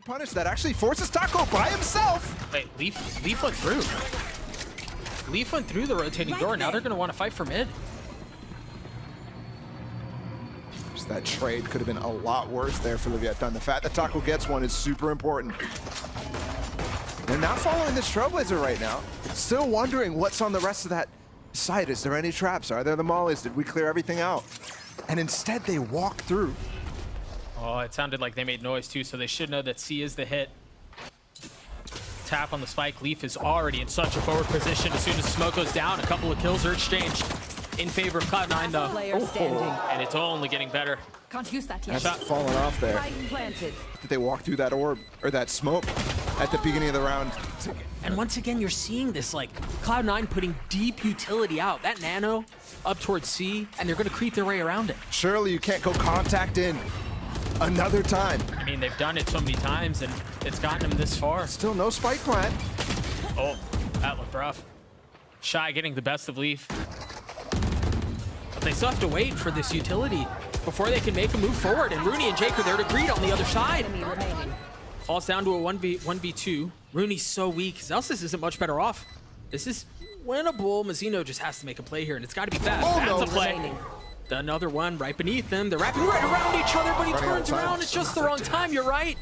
punish. That actually forces Taco by himself. Wait, Leaf went through. Leaf went through the rotating door. Now they're going to want to fight for mid. Just that trade could have been a lot worse there for Leviatán. The fact that Taco gets one is super important. They're not following this Trailblazer right now. Still wondering what's on the rest of that site. Is there any traps? Are there the mollies? Did we clear everything out? And instead they walk through. Oh, it sounded like they made noise too, so they should know that C is the hit. Tap on the spike. Leaf is already in such a forward position. As soon as smoke goes down, a couple of kills are exchanged in favor of Cloud9 though. And it's only getting better. Can't use that yet. That's falling off there. Did they walk through that orb or that smoke at the beginning of the round? And once again, you're seeing this, like, Cloud9 putting deep utility out. That nano up towards C, and they're going to creep their way around it. Surely you can't go contact in another time. I mean, they've done it so many times, and it's gotten them this far. Still no spike plant. Oh, that looked rough. Shyy getting the best of Leaf. But they still have to wait for this utility before they can make a move forward, and runi and Jake are there to greet on the other side. Falls down to a 1v2. runi's so weak. Zellsis isn't much better off. This is winnable. Mazino just has to make a play here, and it's got to be fast. That's a play. Another one right beneath them. They're wrapping right around each other, but he turns around. It's just the wrong time. You're right.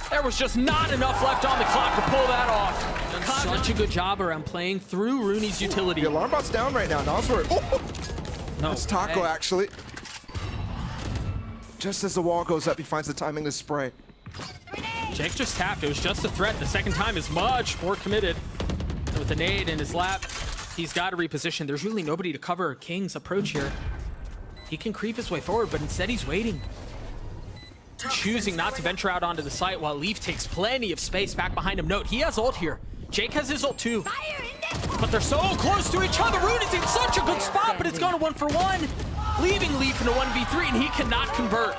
There was just not enough left on the clock to pull that off. Done such a good job around playing through runi's utility. The alarm bot's down right now. Nozwerr. Oh! No, that's Taco, actually. Just as the wall goes up, he finds the timing to spray. Jake just tapped. It was just a threat. The second time is much more committed. And with the nade in his lap, he's got to reposition. There's really nobody to cover kiNgg's approach here. He can creep his way forward, but instead he's waiting. Choosing not to venture out onto the site while Leaf takes plenty of space back behind him. Note, he has ult here. Jake has his ult too. But they're so close to each other. runi's in such a good spot, but it's gone 1-for-1. Leaving Leaf in a 1v3, and he cannot convert.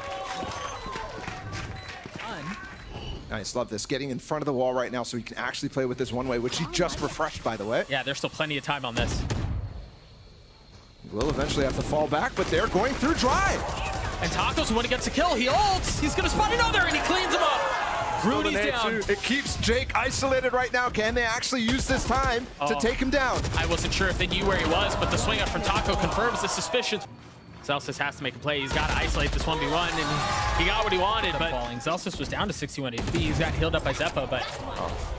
Nice, love this. Getting in front of the wall right now so he can actually play with this one-way, which he just refreshed, by the way. Yeah, there's still plenty of time on this. He will eventually have to fall back, but they're going through drive. And Taco's the one who gets a kill. He ults. He's going to spot another, and he cleans him up. runi's down. It keeps Jake isolated right now. Can they actually use this time to take him down? I wasn't sure if they knew where he was, but the swing up from Taco confirms the suspicions. Zellsis has to make a play. He's got to isolate this 1v1, and he got what he wanted, but Zellsis was down to 61 HP. He's got healed up by Xeppaa, but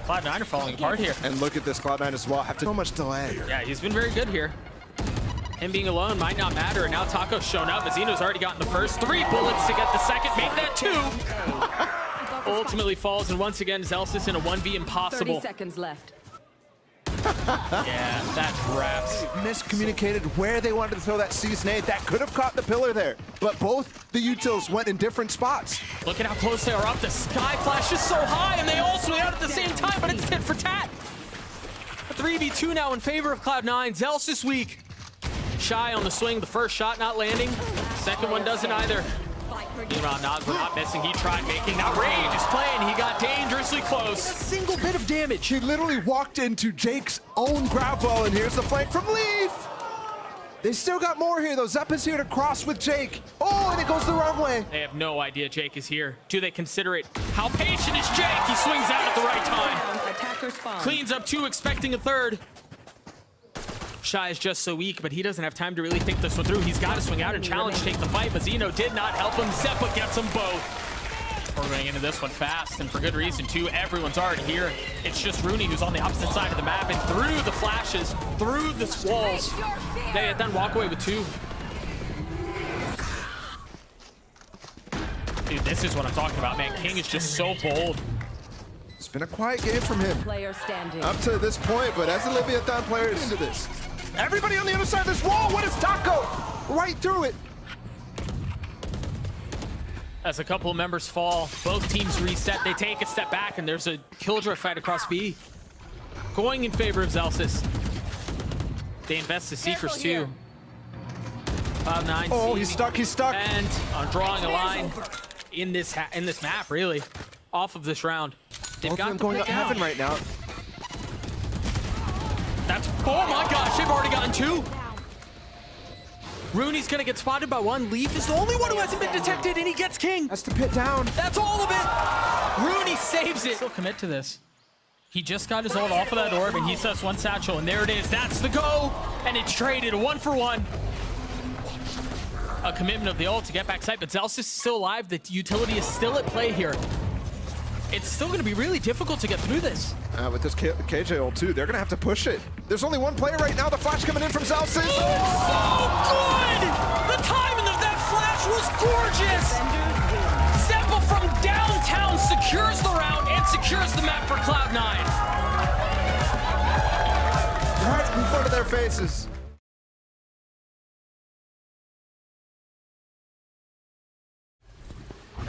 Cloud9 are falling apart here. And look at this Cloud9 as well. Have so much delay. Yeah, he's been very good here. Him being alone might not matter, and now Taco's shown up. Mazino's already gotten the first 3 bullets to get the second, make that 2. Ultimately falls, and once again, Zellsis in a 1v impossible. 30 seconds left. Yeah, that's wraps. Miscommunicated where they wanted to throw that C's nade. That could have caught the pillar there, but both the utils went in different spots. Look at how close they are up. The sky flash is so high, and they all swing out at the same time, but it's tit for tat. A 3v2 now in favor of Cloud9. Zellsis weak. Shyy on the swing. The first shot not landing. Second one doesn't either. Meanwhile, Nozwerr not missing. He tried making that outrageous play, and he got dangerously close. A single bit of damage. He literally walked into Jake's own grab wall, and here's the flank from Leaf. They still got more here, though. Xeppaa's here to cross with Jake. Oh, and it goes the wrong way. They have no idea Jake is here. Do they consider it? How patient is Jake? He swings out at the right time. Cleans up 2, expecting a third. Shyy is just so weak, but he doesn't have time to really think this one through. He's got to swing out and challenge, take the fight. Mazino did not help him. Xeppaa gets them both. We're going into this one fast, and for good reason, too. Everyone's already here. It's just runi who's on the opposite side of the map, and through the flashes, through the walls, they then walk away with 2. Dude, this is what I'm talking about, man. kiNgg is just so bold. It's been a quiet game from him up to this point, but as a Leviatán player into this. Everybody on the other side of this wall, what is Taco? Right through it. As a couple of members fall, both teams reset. They take a step back, and there's a killjoy fight across B. Going in favor of Zellsis. They invest the Seekers too. Cloud9. Oh, he's stuck. And drawing a line in this map, really, off of this round. They've Both got them going up heaven right now. That's, oh my gosh, they've already gotten 2. Rooney's gonna get spotted by one. Leaf is the only one who hasn't been detected, and he gets kiNgg. Has to pit down. That's all of it. Rooney saves it. Still commit to this. He just got his ult off of that orb, and he says one satchel, and there it is. That's the go, and it's traded 1-for-1. A commitment of the ult to get back sight, but Zellsis is still alive. The utility is still at play here. It's still going to be really difficult to get through this. With this KJ ult too, they're going to have to push it. There's only one player right now. The flash coming in from Zellsis. Oh, so good! The timing of that flash was gorgeous. Xeppaa from downtown secures the round and secures the map for Cloud9. Right in front of their faces.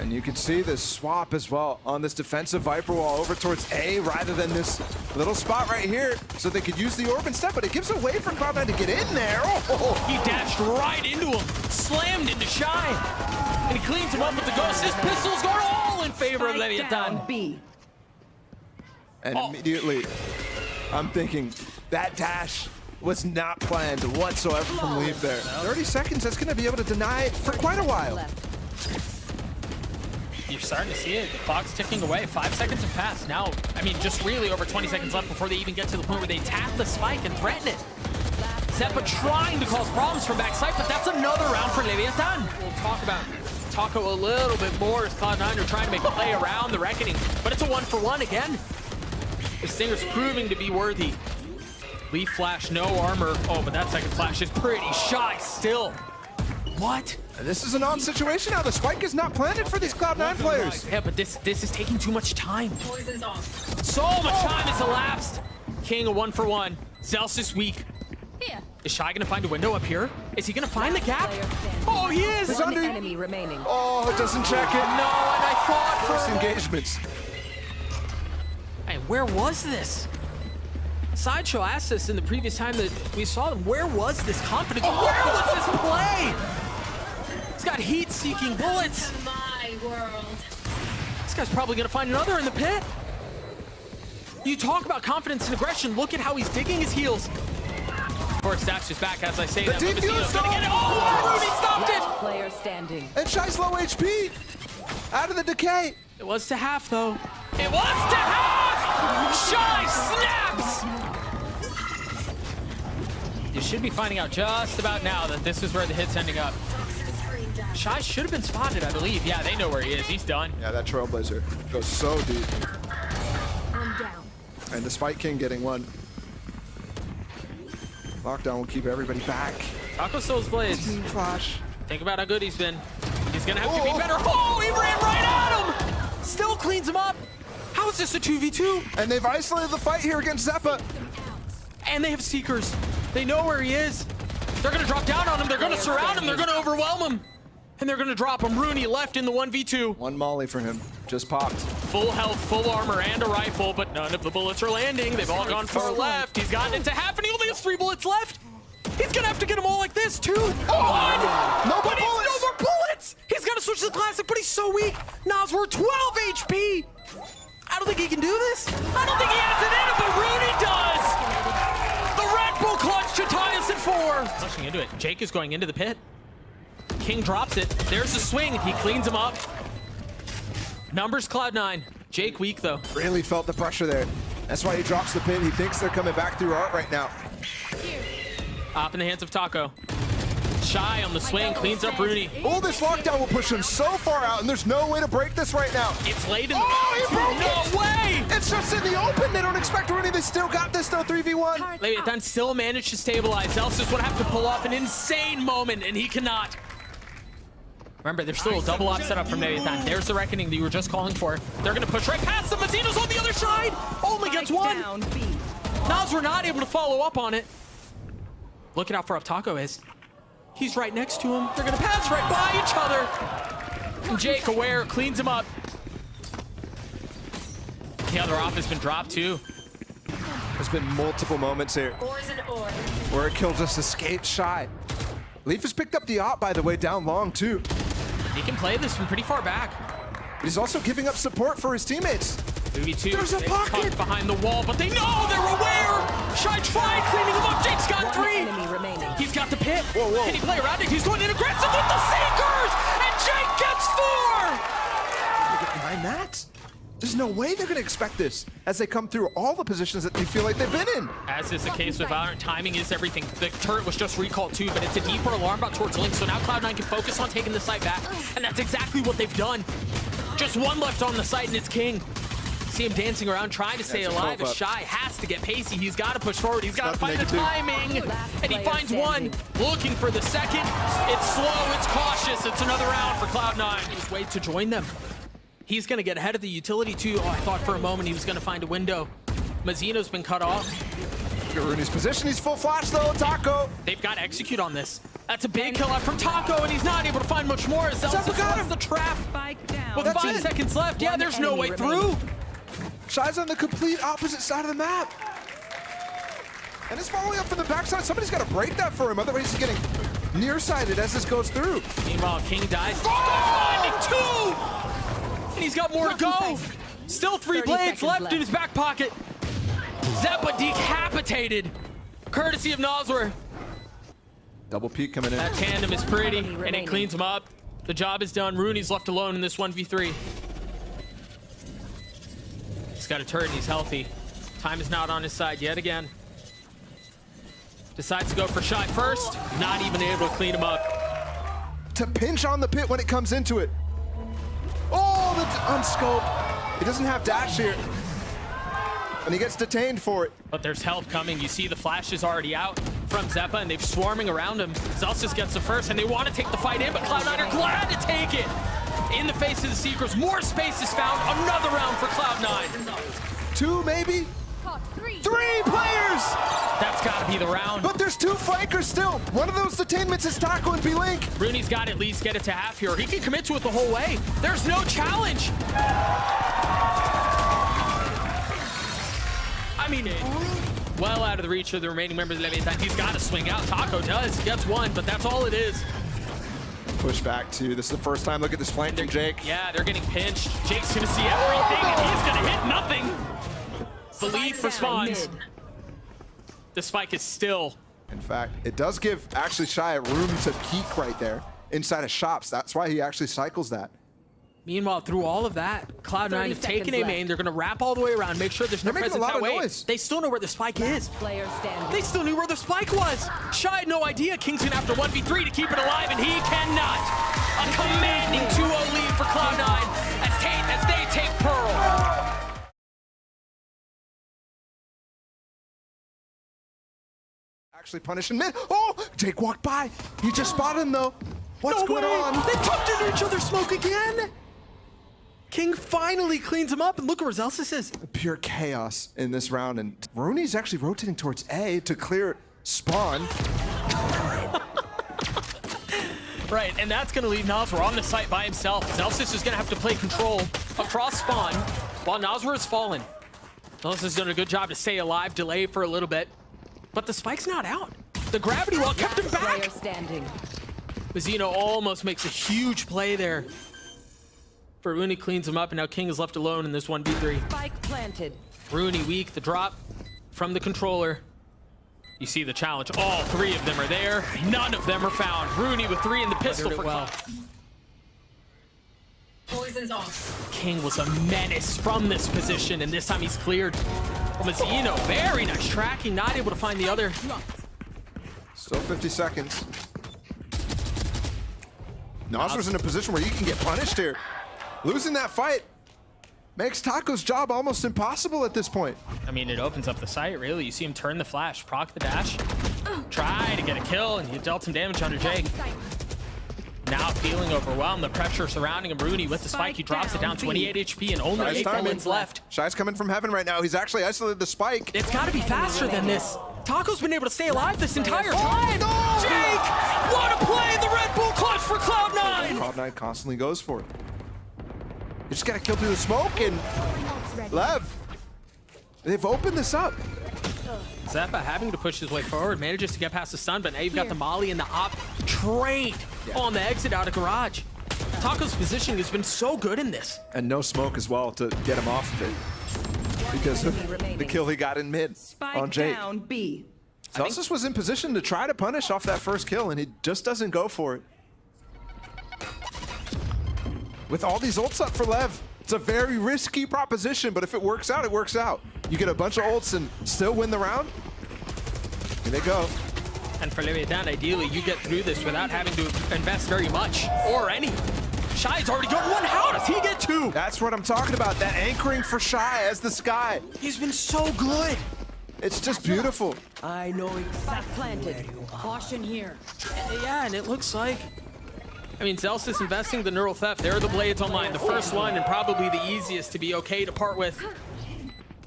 And you can see this swap as well on this defensive Viper wall over towards A rather than this little spot right here, so they could use the orb instead, but it gives a way for Cloud9 to get in there. Oh. He dashed right into him, slammed into Shyy, and he cleans him up with the ghost. His pistols go all in favor of Leviatan. B. And immediately, I'm thinking that dash was not planned whatsoever from Leaf there. 30 seconds, that's going to be able to deny it for quite a while. You're starting to see it. The clock's ticking away. 5 seconds have passed. Now, I mean, just really over 20 seconds left before they even get to the point where they tap the spike and threaten it. Xeppaa trying to cause problems from backside, but that's another round for Leviatan. We'll talk about Taco a little bit more as Cloud9 are trying to make a play around the Reckoning, but it's a 1-for-1 again. The Stinger's proving to be worthy. Leaf flash, no armor. Oh, but that second flash is pretty shy still. What? This is an odd situation now. The spike is not planted for these Cloud9 players. Yeah, but this is taking too much time. So much time has elapsed. kiNgg a 1-for-1. Zellsis weak. Here. Is Shyy gonna find a window up here? Is he gonna find the gap? Oh, he is! One enemy remaining. Oh, it doesn't check it. No, and I thought First for... engagements. Hey, where was this? Sideshow asked us in the previous time that we saw them, where was this confidence? Where was this play? He's got heat-seeking bullets. My world. This guy's probably gonna find another in the pit. You talk about confidence and aggression. Look at how he's digging his heels. Of course, Dash is back as I say that. Mazino's gonna get it. Oh, Runi stopped it. Player standing. And Shy's low HP. Out of the decay. It was to half, though. It was to half! Shyy snaps! You should be finding out just about now that this is where the hit's ending up. Shyy should have been spotted, I believe. Yeah, they know where he is. He's done. Yeah, that Trailblazer goes so deep. I'm down. And despite kiNgg getting one, lockdown will keep everybody back. Taco still has blades. Team flash. Think about how good he's been. He's gonna have to be better. Oh, he ran right at him! Still cleans him up. How is this a 2v2? And they've isolated the fight here against Xeppaa. And they have Seekers. They know where he is. They're gonna drop down on him. They're gonna surround him. They're gonna overwhelm him. And they're gonna drop him. Rooney left in the 1v2. One molly for him. Just popped. Full health, full armor, and a rifle, but none of the bullets are landing. They've all gone far left. He's gotten it to half, and he only has 3 bullets left. He's gonna have to get them all like this, too. Oh, no more but he's bullets. no more bullets. He's gotta switch to the classic, but he's so weak. Nozwerr, 12 HP. I don't think he can do this. I don't think he has it in him, but Rooney does. The Red Bull clutch to tie us at 4. Pushing into it. Jake is going into the pit. kiNgg drops it. There's the swing. He cleans him up. Numbers Cloud9. Jake weak, though. Really felt the pressure there. That's why he drops the pin. He thinks they're coming back through art right now. Op in the hands of Taco. Shyy on the swing, cleans up Rooney. Oh, this lockdown will push him so far out, and there's no way to break this right now. It's late in the... Oh, he broke it! No way! It's just in the open. They don't expect Rooney. They still got this, though, 3v1. Leviathan still managed to stabilize. Zellsis would have to pull off an insane moment, and he cannot. Remember, there's still a double op setup from Leviathan. There's the Reckoning that you were just calling for. They're going to push right past them. Mazino's on the other side. Only gets one. Nozwerr not able to follow up on it. Look at how far up Taco is. He's right next to him. They're going to pass right by each other. And Jake, aware, cleans him up. The other op has been dropped, too. There's been multiple moments here where a kill just escaped Shyy. Leaf has picked up the op, by the way, down long, too. He can play this from pretty far back. But he's also giving up support for his teammates. 2v2. There's a They pocket! tucked behind the wall, but they know they're aware! Shyy tried cleaning him up. Jake's got One 3! enemy remaining. He's got the pit. Whoa, whoa. Can he play around it? He's going in aggressive with the Seekers! And Jake gets 4! Behind that? There's no way they're going to expect this as they come through all the positions that they feel like they've been in. As is the case with Valorant, timing is everything. The turret was just recalled too, but it's a deeper alarm bot towards Link, so now Cloud9 can focus on taking the site back, and that's exactly what they've done. Just one left on the site, and it's King. See him dancing around, trying to stay alive, as Shyy has to get pacey. He's got to push forward. He's got to find the timing, and he finds one. Looking for the second. It's slow, it's cautious. It's another round for Cloud9. Just wait to join them. He's going to get ahead of the utility too. Oh, I thought for a moment he was going to find a window. Mazino's been cut off. Look at Rooney's position. He's full flash though. Taco. They've got to execute on this. That's a big kill out from Taco, and he's not able to find much more. Zellsis got him. runs the trap Spike down. with 5 seconds left. Yeah, there's no way through. Shyy's on the complete opposite side of the map. And it's following up from the backside. Somebody's got to break that for him. Otherwise, he's getting nearsighted as this goes through. Meanwhile, King dies. Finding 2! And he's got more to go. Still 3 blades left in his back pocket. Xeppaa decapitated, courtesy of Nozwerr. Double peek coming in. That tandem is pretty, and it cleans him up. The job is done. Rooney's left alone in this 1v3. He's got a turret and he's healthy. Time is not on his side yet again. Decides to go for Shyy first. Not even able to clean him up. To pinch on the pit when it comes into it. Oh, the unscope. He doesn't have dash here. And he gets detained for it. But there's help coming. You see the flash is already out from Xeppaa, and they're swarming around him. Zellsis gets the first, and they want to take the fight in, but Cloud9 are glad to take it. In the face of the Seekers, more space is found. Another round for Cloud9. 2, maybe? 3 players! That's got to be the round. But there's 2 flankers still. One of those detainments is Taco and B-Link. Rooney's got to at least get it to half here. He can commit to it the whole way. There's no challenge. I mean, well out of the reach of the remaining members of Leviatán. He's got to swing out. Taco does. Gets 1, but that's all it is. Push back 2. This is the first time. Look at this flank from Jake. Yeah, they're getting pinched. Jake's going to see everything, and he's going to hit nothing. Belief responds. The spike is still. In fact, it does give actually Shyy room to peek right there inside of shops. That's why he actually cycles that. Meanwhile, through all of that, Cloud9 have taken a main. They're going to wrap all the way around, make sure there's no presence that way. They still know where the spike is. They still knew where the spike was. Shyy had no idea. King's going to have to 1v3 to keep it alive, and he cannot. A commanding 2-0 lead for Cloud9 as they take Pearl. Actually punishing mid. Oh, Jake walked by. He just spotted him though. What's going on? They tucked into each other's smoke again. King finally cleans him up, and look where Zellsis is. Pure chaos in this round, and Rooney's actually rotating towards A to clear spawn. Right, and that's going to leave Nozwerr on the site by himself. Zellsis is going to have to play control across spawn while Nozwerr is fallen. Zellsis has done a good job to stay alive, delay for a little bit, but the spike's not out. The gravity wall kept him back. Mazino almost makes a huge play there. Rooney cleans him up, and now King is left alone in this 1v3. Spike planted. Rooney weak, the drop from the controller. You see the challenge. All 3 of them are there. None of them are found. Rooney with 3 in the pistol for well. Poison's off. King was a menace from this position, and this time he's cleared. Mazino, very nice tracking, not able to find the other. Still 50 seconds. Nozwerr's in a position where he can get punished here. Losing that fight makes Taco's job almost impossible at this point. I mean, it opens up the site, really. You see him turn the flash, proc the dash, try to get a kill, and he dealt some damage under Jake. Now feeling overwhelmed, the pressure surrounding him. Rooney with the spike, he drops it down 28 HP and only 8 seconds left. Shyy's coming from heaven right now. He's actually isolated the spike. It's got to be faster than this. Taco's been able to stay alive this entire time. No! Jake, what a play! The Red Bull clutch for Cloud9. Cloud9 constantly goes for it. You just gotta kill through the smoke, and Lev, they've opened this up. Xeppaa having to push his way forward, manages to get past the stun, but now you've got the molly and the op trained on the exit out of garage. Taco's positioning has been so good in this. And no smoke as well to get him off of it. because of the kill he got in mid Spike on Jake. down B. Zellsis was in position to try to punish off that first kill, and he just doesn't go for it. With all these ults up for Lev, it's a very risky proposition, but if it works out, it works out. You get a bunch of ults and still win the round. Here they go. And for Leviatán, ideally, you get through this without having to invest very much or any. Shyy's already got one. How does he get two? That's what I'm talking about, that anchoring for Shyy as the Sky. He's been so good. It's just beautiful. I know exactly. Planted. Caution here. Yeah, and it looks like, I mean, Zellsis investing the neural theft. There are the blades online. The first one and probably the easiest to be okay to part with.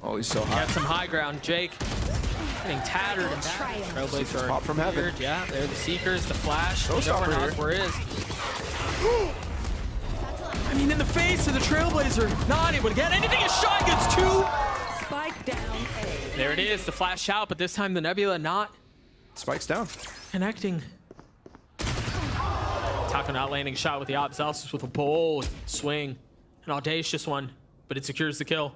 Oh, he's so high. Got some high ground. Jake getting tattered and battered. Trailblazer Pop from heaven. weird. Yeah, they're the Seekers, the Flash. Showstopper here. Nozwerr is. I mean, in the face of the Trailblazer, not able to get anything as Shyy gets two. Spike down A. There it is, the flash out, but this time the Nebula not Spikes down. connecting. Taco not landing a shot with the op. Zellsis with a bold swing. An audacious one, but it secures the kill.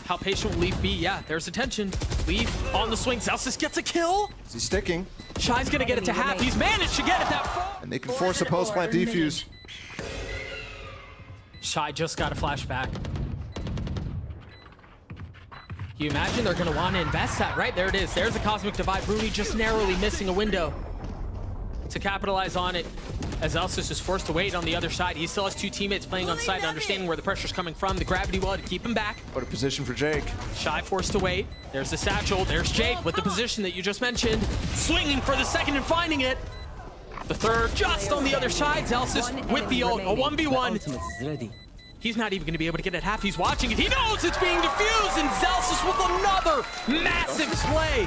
How patient will Leaf be? Yeah, there's attention. Leaf on the swing. Zellsis gets a kill. Is he sticking? Shyy's gonna get it to half. He's managed to get it that far. And they can force a post-plant defuse. Shyy just got a flashback. You imagine they're gonna want to invest that, right? There it is. There's a Cosmic Divide. Runi just narrowly missing a window to capitalize on it. As Zellsis is forced to wait on the other side. He still has two teammates playing on site, understanding where the pressure's coming from. The gravity well to keep him back. What a position for Jake. Shyy forced to wait. There's the satchel. There's Jake with the position that you just mentioned. Swinging for the second and finding it. The third just on the other side. Zellsis with the ult. A 1v1. He's not even going to be able to get it half. He's watching it. He knows it's being diffused. And Zellsis with another massive play.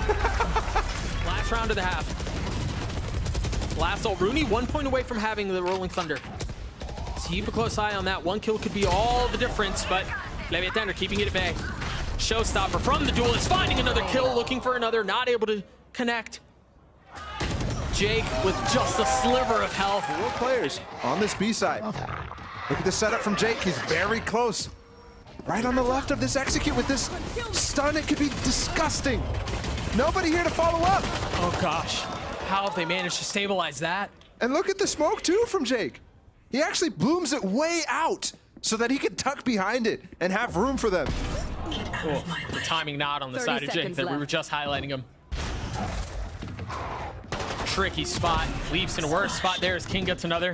Last round of the half. Last ult. Runi 1 point away from having the Rolling Thunder. So keep a close eye on that. One kill could be all the difference, but Leviatán are keeping it at bay. Showstopper from the duelist, finding another kill, looking for another, not able to connect. Jake with just a sliver of health. 4 players on this B side. Look at the setup from Jake. He's very close. Right on the left of this execute with this stun. It could be disgusting. Nobody here to follow up. Oh gosh, how have they managed to stabilize that? And look at the smoke too from Jake. He actually blooms it way out so that he can tuck behind it and have room for them. Oh, the timing not on the 30 side of Jake seconds that we left. were just highlighting him. Tricky spot. Leaps in a worse spot there as kiNgg gets another.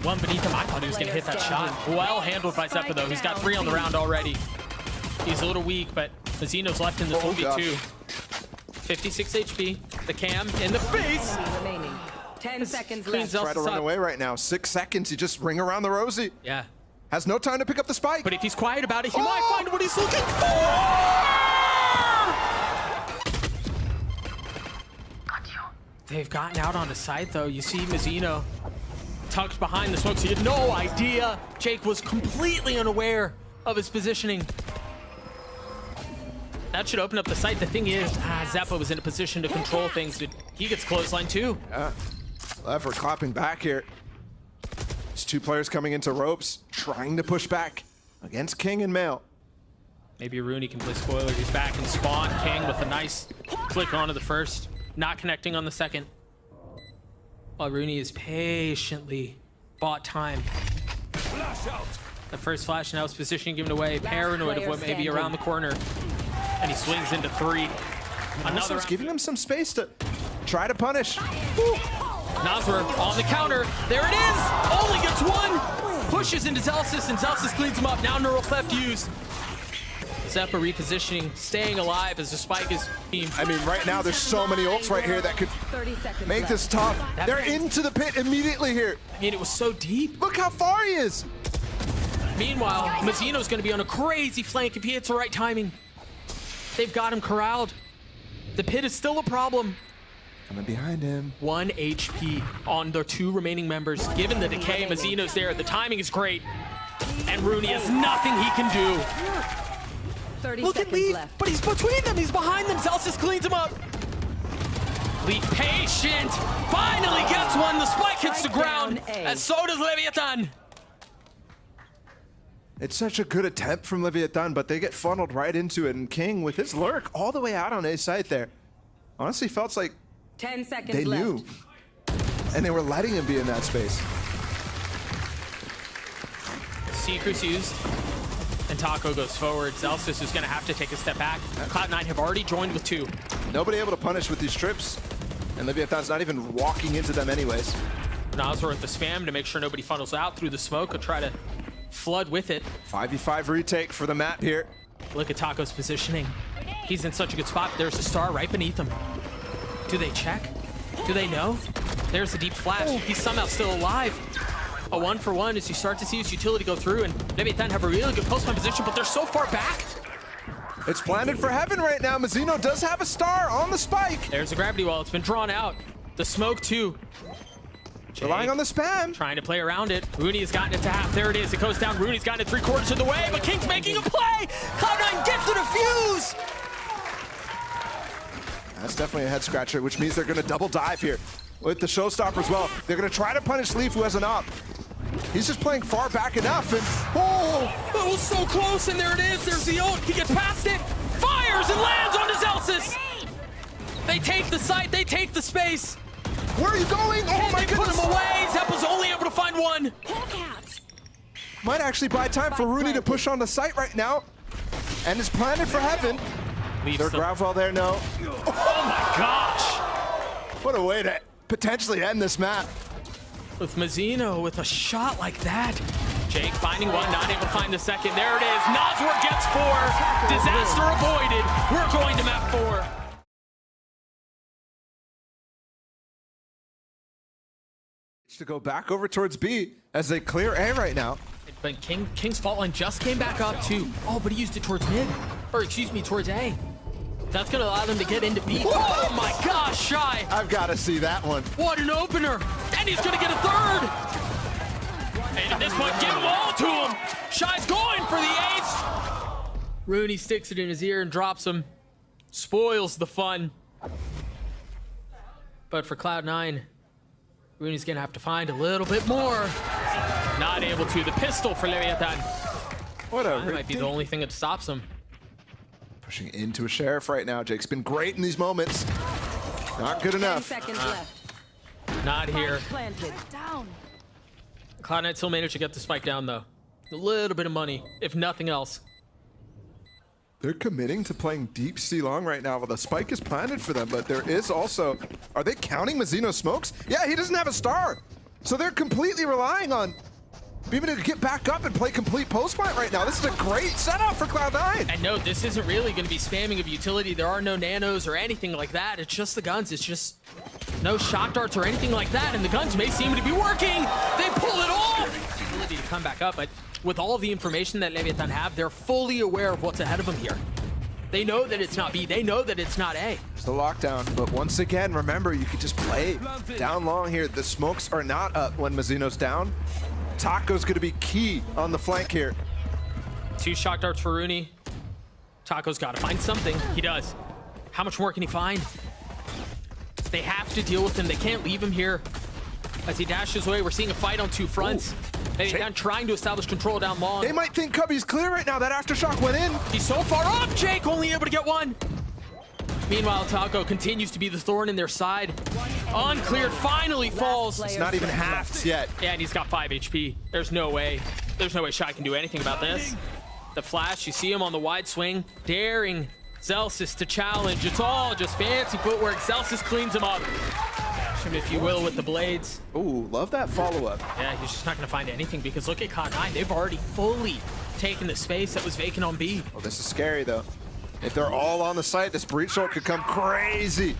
One beneath him. I thought he was going to hit that shot. Well handled by Xeppaa though. He's got 3 on the round already. He's a little weak, but Mazino's left in this 1v2. 56 HP. The cam in the face. Remaining. 10 seconds Cleans left. up. Try to run away right now. 6 seconds. You just ring around the rosy. Yeah. Has no time to pick up the spike. But if he's quiet about it, he might find what he's looking for. They've gotten out on the side though. You see Mazino tucked behind the smoke, so you had no idea. Jake was completely unaware of his positioning. That should open up the site. The thing is, Xeppaa was in a position to control things. He gets clothesline too. Yeah. Lever clapping back here. There's 2 players coming into ropes, trying to push back against kiNgg and Male. Maybe Runi can play spoiler. He's back in spawn. kiNgg with a nice flick onto the first. Not connecting on the second. While Runi is patiently bought time. The first flash now is position given away. Paranoid of what may be around the corner. And he swings into 3. Another giving him some space to try to punish. Nozwerr on the counter. There it is. Only gets 1. Pushes into Zellsis, and Zellsis cleans him up. Now neural theft used. Xeppaa repositioning, staying alive as the spike is team. I mean, right now there's so many ults right here that could 30 seconds make this tough. They're into the pit immediately here. I mean, it was so deep. Look how far he is. Meanwhile, Mazino's going to be on a crazy flank if he hits the right timing. They've got him corralled. The pit is still a problem. Coming behind him. 1 HP on the 2 remaining members. Given the decay, Mazino's there. The timing is great. And Runi has nothing he can do. 30 Look at seconds Leaf, left. but he's between them. He's behind them. Zellsis cleans him up. Leaf patient. Finally gets one. The spike hits the ground. Down A. As so does Leviatán. It's such a good attempt from Leviatán, but they get funneled right into it. And kiNgg, with his lurk all the way out on A site there, honestly felt like 10 seconds they left. knew. And they were letting him be in that space. Secret's used, and Taco goes forward. Zellsis is going to have to take a step back. Cloud9 have already joined with 2. Nobody able to punish with these trips. And Leviatán's not even walking into them anyways. Nozwerr with the spam to make sure nobody funnels out through the smoke. Will try to flood with it. 5v5 retake for the map here. Look at Taco's positioning. He's in such a good spot. There's a star right beneath him. Do they check? Do they know? There's the deep flash. He's somehow still alive. A 1-for-1 as you start to see his utility go through, and Leviatán have a really good post-man position, but they're so far back. It's planted for heaven right now. Mazino does have a star on the spike. There's a gravity wall. It's been drawn out. The smoke too. Relying on the spam. Trying to play around it. runi has gotten it to half. There it is. It goes down. runi's gotten it 3/4 of the way, but kiNgg's making a play. Cloud9 gets the defuse. That's definitely a head scratcher, which means they're going to double dive here with the showstopper as well. They're going to try to punish Leaf, who has an op. He's just playing far back enough, and That was so close, and there it is. There's the ult. He gets past it, fires, and lands onto Zellsis. They take the site. They take the space. where are you going? Oh my They put goodness! him away. Xeppaa's only able to find one. Might actually buy time for runi to push on the site right now, and it's planted for heaven. Their grab well there, no. Oh my gosh. What a way to potentially end this map. With Mazino with a shot like that. Jake finding one, not able to find the second. There it is. Nozwerr gets 4. Disaster avoided. We're going to map 4. To go back over towards B as they clear A right now. But kiNgg's fault line just came back up too. Oh, but he used it towards mid. Or excuse me, towards A. That's gonna allow them to get into B. Oh my gosh, Shyy. I've got to see that one. What an opener. And he's gonna get a 3rd. And at this point, give them all to him. Shyy's going for the ace. runi sticks it in his ear and drops him. Spoils the fun. But for Cloud9, runi's gonna have to find a little bit more. Not able to. The pistol for Leviatán. What a That might be the only thing that stops him. pushing into a sheriff right now. Jake's been great in these moments. Not good 10 enough. seconds left. Not here. Planted. Cloud9 still managed to get the spike down though. A little bit of money, if nothing else. They're committing to playing deep C long right now. Well, the spike is planted for them, but there is also... Are they counting Mazino smokes? Yeah, he doesn't have a star. So they're completely relying on being able to get back up and play complete post plant right now. This is a great setup for Cloud9. And no, this isn't really going to be spamming of utility. There are no nanos or anything like that. It's just the guns. It's just no shock darts or anything like that. And the guns may seem to be working. They pull it off. Ability to come back up, but with all of the information that Leviatán have, they're fully aware of what's ahead of them here. They know that it's not B. They know that it's not A. It's the lockdown, but once again, remember, you could just play down long here. The smokes are not up when Mazino's down. Taco's gonna be key on the flank here. 2 shock darts for runi. Taco's got to find something. He does. How much more can he find? They have to deal with him. They can't leave him here. As he dashes away, we're seeing a fight on 2 fronts. Leviatán trying to establish control down long. They might think Cubby's clear right now. That aftershock went in. He's so far up. Jake only able to get 1. Meanwhile, Taco continues to be the thorn in their side. Uncleared, finally falls. It's not even halved yet. Yeah, and he's got 5 HP. There's no way. There's no way Shyy can do anything about this. The flash, you see him on the wide swing, daring Zellsis to challenge. It's all just fancy footwork. Zellsis cleans him up. Dash him, if you will, with the blades. Ooh, love that follow-up. Yeah, he's just not going to find anything because look at Cloud9. They've already fully taken the space that was vacant on B. Oh, this is scary, though. If they're all on the site, this breach ult could come crazy.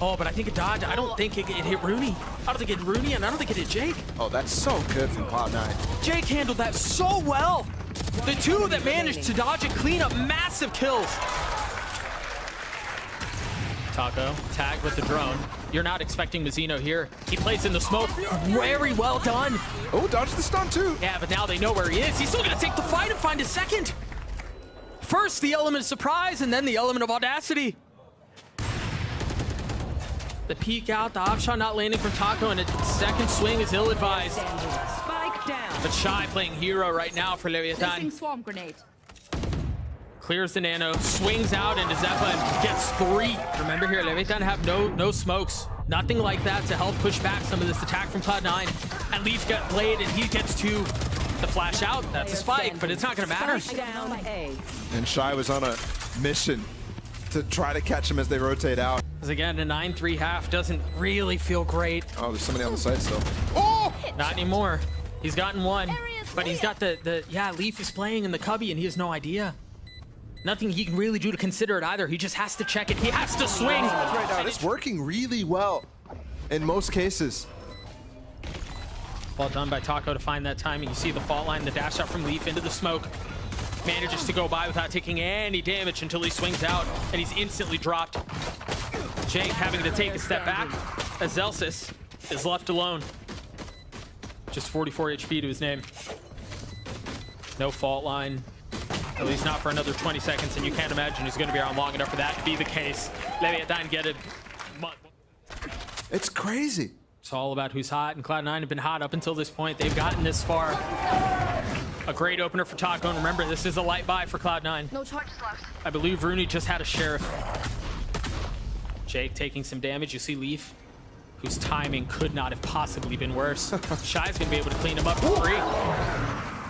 Oh, but I think it dodged. I don't think it hit runi. I don't think it hit runi, and I don't think it hit Jake. Oh, that's so good from Cloud9. Jake handled that so well. The 2 that managed to dodge and clean up massive kills. Taco, tagged with the drone. You're not expecting Mazino here. He plays in the smoke. Very well done. Oh, dodged the stun, too. Yeah, but now they know where he is. He's still going to take the fight and find a second. First, the element of surprise, and then the element of audacity. The peek out, the opshot not landing from Taco, and a second swing is ill-advised. Spike down. But Shyy playing hero right now for Placing Leviatán. swarm grenade. Clears the nano, swings out into Xeppaa and gets 3. Remember here, Leviatán have no smokes. Nothing like that to help push back some of this attack from Cloud9. And Leaf got played and he gets 2. The flash out, that's a spike, but it's not gonna matter. Down A. And Shyy was on a mission to try to catch him as they rotate out. Because again, a 9-3 half doesn't really feel great. Oh, there's somebody on the site still. Oh! Not anymore. He's gotten 1, but he's got yeah, Leaf is playing in the cubby and he has no idea. Nothing he can really do to consider it either. He just has to check it. He has to swing. Right now, it's working really well in most cases. Well done by Taco to find that timing. You see the fault line, the dash out from Leaf into the smoke. Manages to go by without taking any damage until he swings out, and he's instantly dropped. Jake having to take a step back as Zellsis is left alone. Just 44 HP to his name. No fault line. At least not for another 20 seconds, and you can't imagine he's going to be around long enough for that to be the case. Leviatán get it. It's crazy. It's all about who's hot, and Cloud9 have been hot up until this point. They've gotten this far. A great opener for Taco, and remember, this is a light buy for Cloud9. No charges left. I believe Runi just had a sheriff. Jake taking some damage. You see Leaf, whose timing could not have possibly been worse. Shy's going to be able to clean him up for free.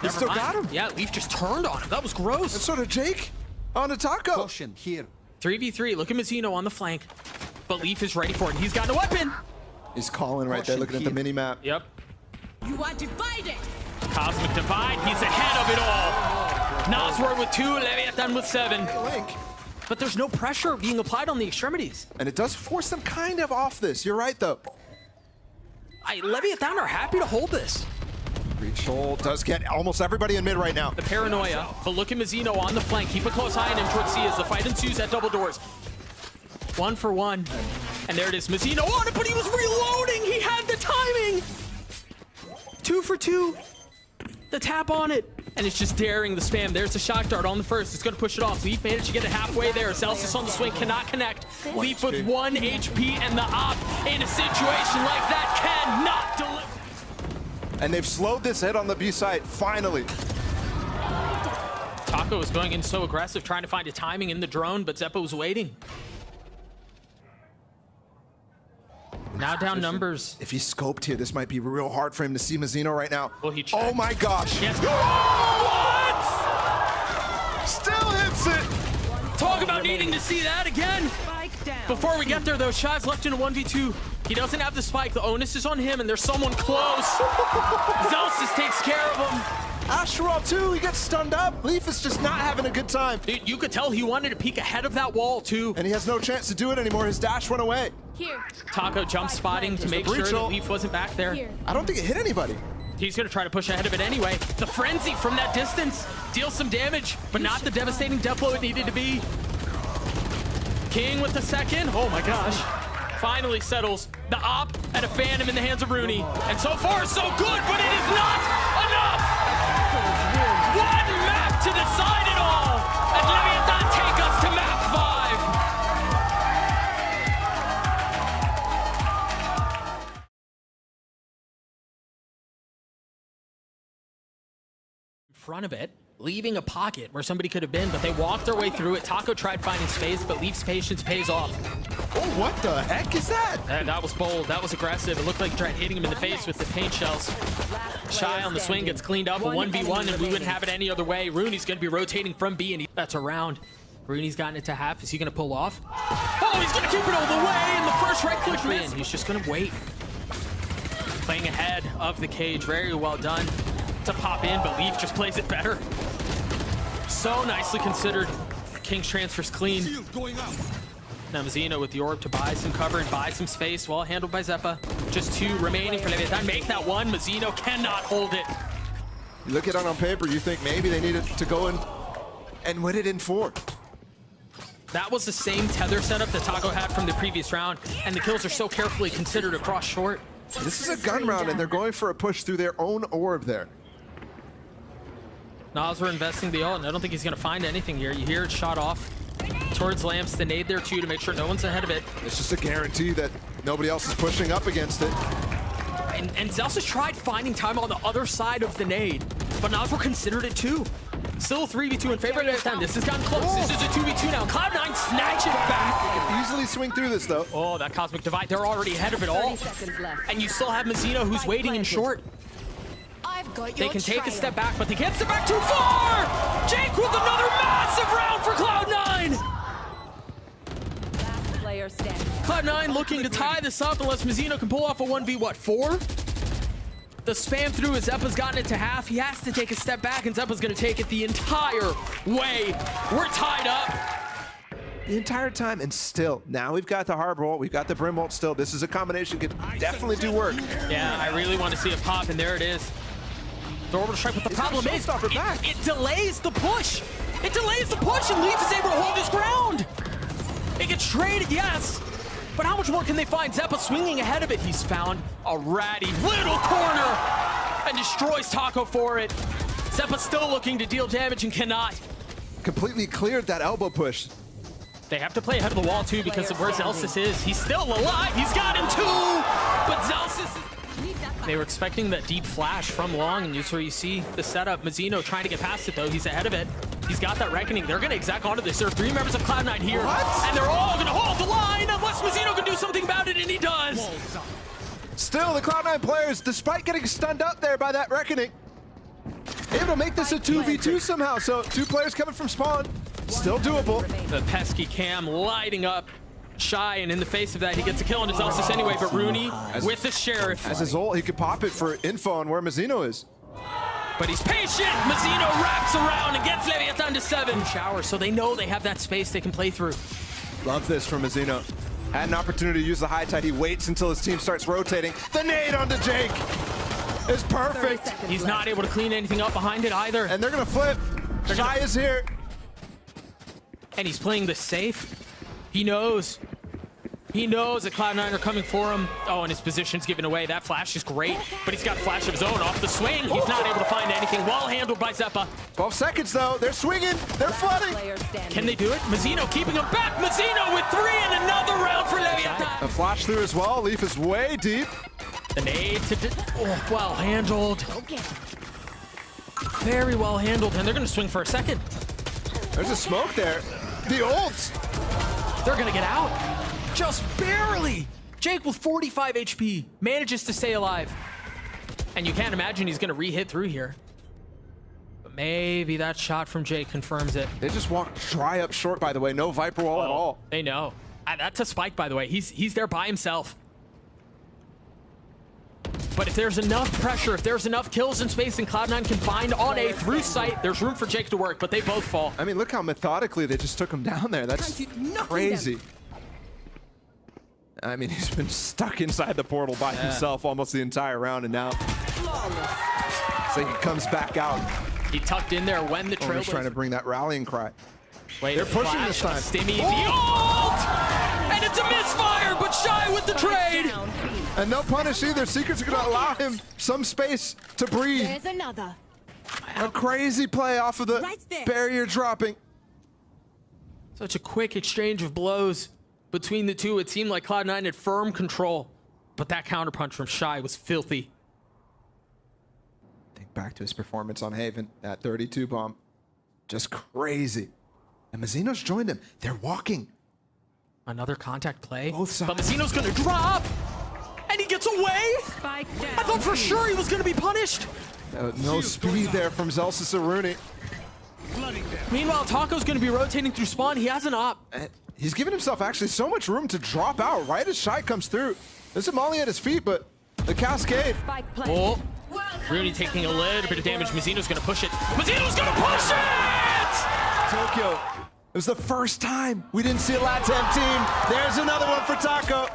He still got him. Yeah, Leaf just turned on him. That was gross. And so did Jake on the Taco. Caution here. 3v3. Look at Mazino on the flank. But Leaf is ready for it. He's got a weapon. He's calling right there, looking at the mini map. Yep. You are divided. Cosmic Divide. He's ahead of it all. Nozwerr with 2. Leviatán with 7. Link. But there's no pressure being applied on the extremities. And it does force them kind of off this. You're right, though. Leviatán are happy to hold this. Reach hold does get almost everybody in mid right now. The paranoia, but look at Mazino on the flank. Keep a close eye on him towards C as the fight ensues at double doors. 1 for 1. And there it is. Mazino on it, but he was reloading. He had the timing. 2 for 2. The tap on it. And it's just daring the spam. There's the shock dart on the first. It's going to push it off. Leaf managed to get it halfway there. Zellsis on the swing cannot connect. Leaf with 1 HP and the op in a situation like that cannot deliver. And they've slowed this hit on the B side, finally. Taco was going in so aggressive, trying to find a timing in the drone, but Xeppaa was waiting. Now down numbers. If he's scoped here, this might be real hard for him to see Mazino right now. Will he check? Oh my gosh. Yes. What? Still hits it. Talk about needing to see that again. Spike down. Before we get there, though, Shyy's left in a 1v2. He doesn't have the spike. The onus is on him, and there's someone close. Zellsis takes care of him. Asheral too, he gets stunned up. Leaf is just not having a good time. Dude, you could tell he wanted to peek ahead of that wall, too. And he has no chance to do it anymore. His dash went away. Here. Taco jump spotting to make sure that Leaf wasn't back there. Here. I don't think it hit anybody. He's going to try to push ahead of it anyway. The frenzy from that distance deals some damage, but not the devastating death blow it needed to be. kiNgg with the second. Oh my gosh. Finally settles the op and a phantom in the hands of Runi. And so far, so good, but it is not enough. One map to decide it all. And Leviatán take us to map 5. In front of it, leaving a pocket where somebody could have been, but they walked their way through it. Taco tried finding space, but Leaf's patience pays off. Oh, what the heck is that? That was bold. That was aggressive. It looked like he tried hitting him in the face with the paint shells. Shyy on the swing gets cleaned up, a 1v1, and we wouldn't have it any other way. Runi's going to be rotating from B, and that's around. Runi's gotten it to half. Is he going to pull off? Oh, he's going to keep it all the way, and the first right-click in. He's just going to wait. Playing ahead of the cage. Very well done to pop in, but Leaf just plays it better. So nicely considered. kiNgg's transfer's clean. Now Mazino with the orb to buy some cover and buy some space, well handled by Xeppaa. Just 2 remaining for Leviatán. Make that 1. Mazino cannot hold it. You look at it on paper, you think maybe they needed to go in and win it in 4. That was the same tether setup that Taco had from the previous round, and the kills are so carefully considered across short. This is a gun round, and they're going for a push through their own orb there. Nozwerr investing the ult, and I don't think he's going to find anything here. You hear it shot off towards Lamps, the nade there too to make sure no one's ahead of it. It's just a guarantee that nobody else is pushing up against it. And Zellsis tried finding time on the other side of the nade, but Nozwerr considered it too. Still 3v2 in favor of Leviatán. This has gotten close. This is a 2v2 now. Cloud9 snatch it back. Easily swing through this though. Oh, that Cosmic Divide. They're already ahead of it all. 30 seconds left. And you still have Mazino who's waiting in short. I've got They your can take a trail. step back, but they can't step back too far! Jake with another massive round for Cloud9! Last player standing. Cloud9 looking to tie this up unless Mazino can pull off a 1v4? The spam through as Xeppaa's gotten it to half. He has to take a step back, and Xeppaa's gonna take it the entire way. We're tied up. The entire time, and still, now we've got the hard roll, we've got the brim ult still. This is a combination could definitely do work. Yeah, I really want to see it pop, and there it is. The orbital strike, but the problem is, it delays the push. It delays the push, and Leaf is able to hold his ground. It gets traded, yes, but how much more can they find? Xeppaa swinging ahead of it. He's found a ratty little corner and destroys Taco for it. Xeppaa still looking to deal damage and cannot. Completely cleared that elbow push. They have to play ahead of the wall too because of where Zellsis is. He's still alive. He's got him too, but Zellsis is... They were expecting that deep flash from long, and that's where you see the setup. Mazino trying to get past it, though. He's ahead of it. He's got that reckoning. They're going to exact onto this. There are 3 members of Cloud9 here, and they're all going to hold the line unless Mazino can do something about it, and he does. Still, the Cloud9 players, despite getting stunned up there by that reckoning, able to make this a 2v2 somehow. So 2 players coming from spawn, still doable. The pesky Cam lighting up Shyy, and in the face of that, he gets a kill on his Zellsis anyway, but runi with the Sheriff. As his ult, he could pop it for info on where Mazino is. But he's patient. Mazino wraps around and gets Leviatán to 7. Shower, so they know they have that space they can play through. Love this from Mazino. Had an opportunity to use the high tide. He waits until his team starts rotating. The nade onto Jake is perfect. He's not able to clean anything up behind it either. And they're gonna flip. Shyy is here. And he's playing this safe. He knows. He knows that Cloud9 are coming for him. Oh, and his position's given away. That flash is great, but he's got a flash of his own off the swing. He's not able to find anything. Well handled by Xeppaa. 12 seconds though. They're swinging. They're flooding. Can they do it? Mazino keeping him back. Mazino with 3 and another round for Leviatán. A flash through as well. Leaf is way deep. The nade to... well handled. Very well handled, and they're going to swing for a second. There's a smoke there. The ult. They're going to get out. Just barely. Jake with 45 HP manages to stay alive. And you can't imagine he's going to re-hit through here. But maybe that shot from Jake confirms it. They just walked dry up short, by the way. No Viper wall at all. They know. That's a spike, by the way. He's there by himself. But if there's enough pressure, if there's enough kills in space and Cloud9 can find on a through sight, there's room for Jake to work, but they both fall. I mean, look how methodically they just took him down there. That's crazy. I mean, he's been stuck inside the portal by himself almost the entire round, and now so he comes back out. He tucked in there when the trail was trying to bring that rallying cry. Wait, they're pushing this time. Stimmy, the ult! And it's a misfire, but Shyy with the trade! And no punish either. Secrets are going to allow him some space to breathe. There's another. A crazy play off of the barrier dropping. Such a quick exchange of blows between the two. It seemed like Cloud9 had firm control, but that counterpunch from Shyy was filthy. Think back to his performance on Haven, that 32 bomb. Just crazy. And Mazino's joined him. They're walking. Another contact play. Both sides. But Mazino's gonna drop! And he gets away? Spike down. I thought for sure he was gonna be punished. No speed there from Zellsis or runi. Meanwhile, Taco's gonna be rotating through spawn. He has an op. He's given himself actually so much room to drop out right as Shyy comes through. There's a molly at his feet, but the cascade. Spike planted. Oh, runi taking a little bit of damage. Mazino's gonna push it. Mazino's gonna push it! Tokyo. It was the first time we didn't see a Latam team. There's another one for Taco.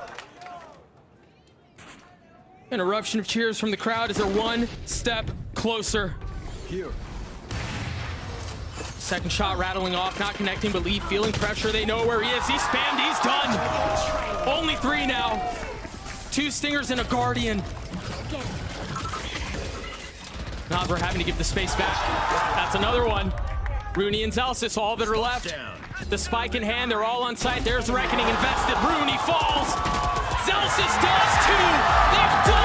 An eruption of cheers from the crowd as they're one step closer. Second shot rattling off, not connecting, but Lee feeling pressure. They know where he is. He's spammed, he's done. Only 3 now. 2 stingers and a guardian. Nozwerr having to give the space back. That's another one. runi and Zellsis, all that are left. The spike in hand, they're all on site. There's the reckoning invested. runi falls. Zellsis does too. They've done